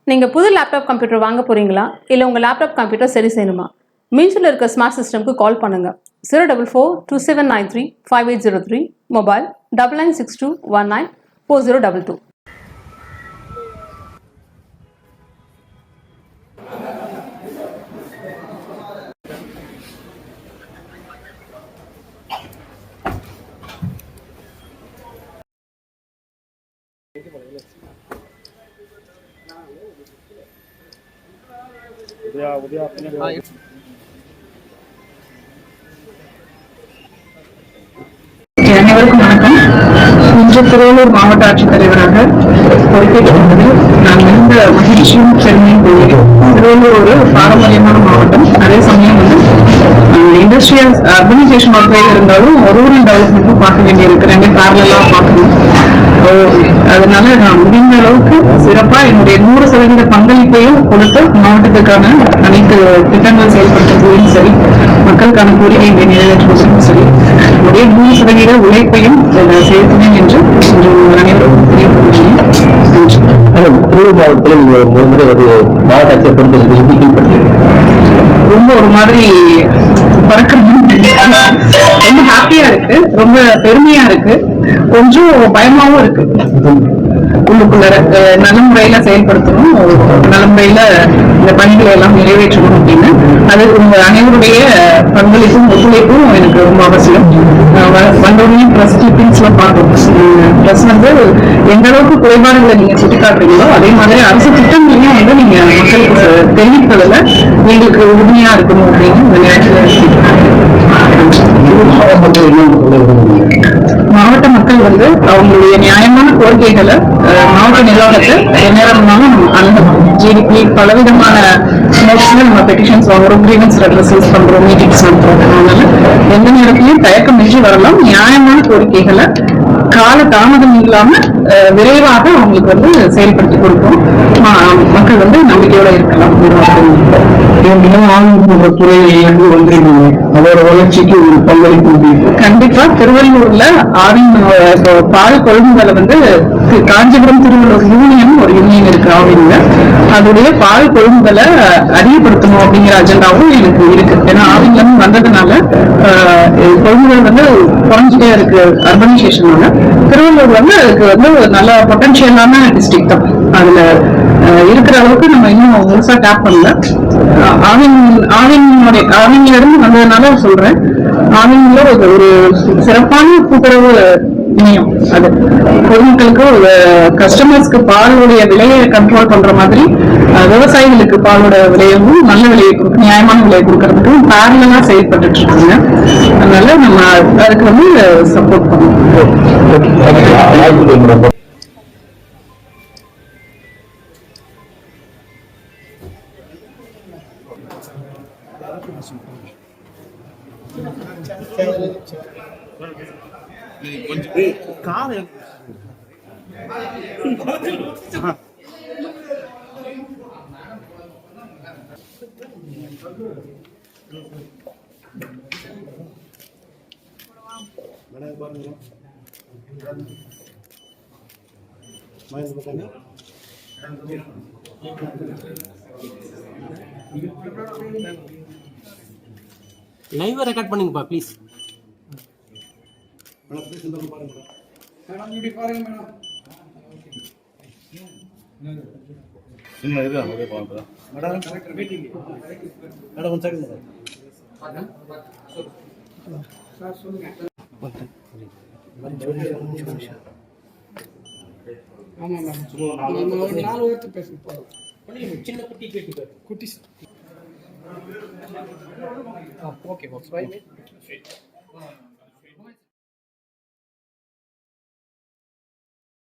நீங்கள் புது laptop computer வாங்க போகிறீங்களா இல்லை உங்கள் லேப்டாப் கம்ப்யூட்டர் சரி செய்யணுமா? மீன்ஸில் இருக்க ஸ்மார்ட் சிஸ்டம்க்கு கால் பண்ணுங்கள். 04427935803, மொபைல் 9962194022. அனைவருக்கும் வணக்கம். இன்று திருவள்ளூர் மாவட்ட ஆட்சித்தலைவராக பொறுப்பேற்றுள்ளதில் நான் மிகுந்த மகிழ்ச்சியும் பெருமையும் கொள்கிறேன். திருவள்ளூர் ஒரு பாரம்பரியமான மாவட்டம். அதே சமயம் இண்டஸ்ட்ரியல் அர்பனைசேஷன் ஒரு கையில் இருந்தாலும் ரூரல் டெவலப்மெண்ட்டும் பார்க்க வேண்டியிருக்கு. ரெண்டு பேரலா பார்க்கணும். அதனால நான் முடிந்த அளவுக்கு சிறப்பா என்னுடைய 100% பங்களிப்பையும் கொடுத்து மாவட்டத்துக்கான அனைத்து திட்டங்கள் செயல்படுத்துவதும் சரி, மக்களுக்கான கோரிக்கைகளை நிறைவேற்றுவதும் சரி, என்னுடைய 100% உழைப்பையும் சேர்த்துவேன் என்று அனைவரும் தெரியப்படுகிறேன். மாவட்டத்தில் நீங்க ஒரு முறை மாவட்ட ஆட்சியை பொறுத்தவரைக்கும் ரொம்ப ஒரு மாதிரி ரொம்ப ஹாப்பியா இருக்கு, ரொம்ப பெருமையா இருக்கு, கொஞ்சம் பயமாவும் இருக்கு. உள்ளுக்குள்ள நல்ல முறையில செயல்படுத்தணும், நல்ல முறையில இந்த பணிகளை எல்லாம் நிறைவேற்றணும் அப்படின்னு அது உங்க அனைவருடைய பங்களிப்பும் ஒத்துழைப்பும் எனக்கு ரொம்ப அவசியம். வந்தோடனே பிரஸ் கிளிப்பிங்ஸ் எல்லாம் பார்க்கணும். பிரஸ் எந்த அளவுக்கு குறைபாடுகளை நீங்க சுட்டிக்காட்டுறீங்களோ அதே மாதிரி அரசு திட்டங்களையும் நீங்க மக்களுக்கு தெரிவிப்பதில் எங்களுக்கு உறுதியா இருக்கணும் அப்படின்னு இந்த நேரத்தில் மாவட்ட மக்கள் அவங்களுடைய நியாயமான கோரிக்கைகளை மாவட்ட நிர்வாகத்தை நேரமாகவும் அணுகணும். ஜிடிபி பலவிதமான நம்ம பெட்டிஷன்ஸ் வாங்குறோம், கிரீவன்ஸ் ரெட்ரஸல்ஸ் பண்றோம், மீட்டிங்ஸ் பண்றோம். அதனால எந்த நேரத்திலையும் தயக்கமின்றி வரலாம். நியாயமான கோரிக்கைகளை கால தாமதம் இல்லாம விரைவாக அவங்களுக்கு செயல்படுத்தி கொடுப்போம். மக்கள் நம்பிக்கையோட இருக்கலாம். அதோட வளர்ச்சிக்கு ஒரு பங்களிப்பு கண்டிப்பா. திருவள்ளூர்ல ஆவின் பால் கொள்முதலை காஞ்சிபுரம் திருவள்ளூர் யூனியன் ஒரு யூனியன் இருக்கு ஆவின்ல. அதோடைய பால் கொள்முதலை அதிகப்படுத்தணும் அப்படிங்கிற அஜெண்டாவும் எனக்கு இருக்கு. ஏன்னா ஆவின்ல இருந்து வந்ததுனால கொள்முதல் குறைஞ்சிட்டே இருக்கு அர்பனைசேஷனால. திருவள்ளூர் அதுக்கு ஒரு நல்ல பொட்டன்ஷியலான டிஸ்ட்ரிக்ட் தான். அதுல இருக்கிற அளவுக்கு நம்ம இன்னும் முழுசா டேப் பண்ணல. ஆவின்ல இருந்து வந்ததுனால சொல்றேன், ஆவின்ல ஒரு சிறப்பான கூட்டுறவு இணையம். அது பொதுமக்களுக்கு கஸ்டமர்ஸ்க்கு பாலுடைய விலையை கண்ட்ரோல் பண்ற மாதிரி விவசாயிகளுக்கு பாலோட விலையவும் நல்ல விலையை நியாயமான விலையை கொடுக்கறதுக்கு பேரலா செயல்பட்டு இருக்காங்க. அதனால நம்ம அதுக்கு சப்போர்ட் பண்ணணும். லைவ் ரெக்கார்ட் பண்ணுங்கப்பா ப்ளீஸ். சின்ன குட்டி கேட்டு குட்டி. Okay pass.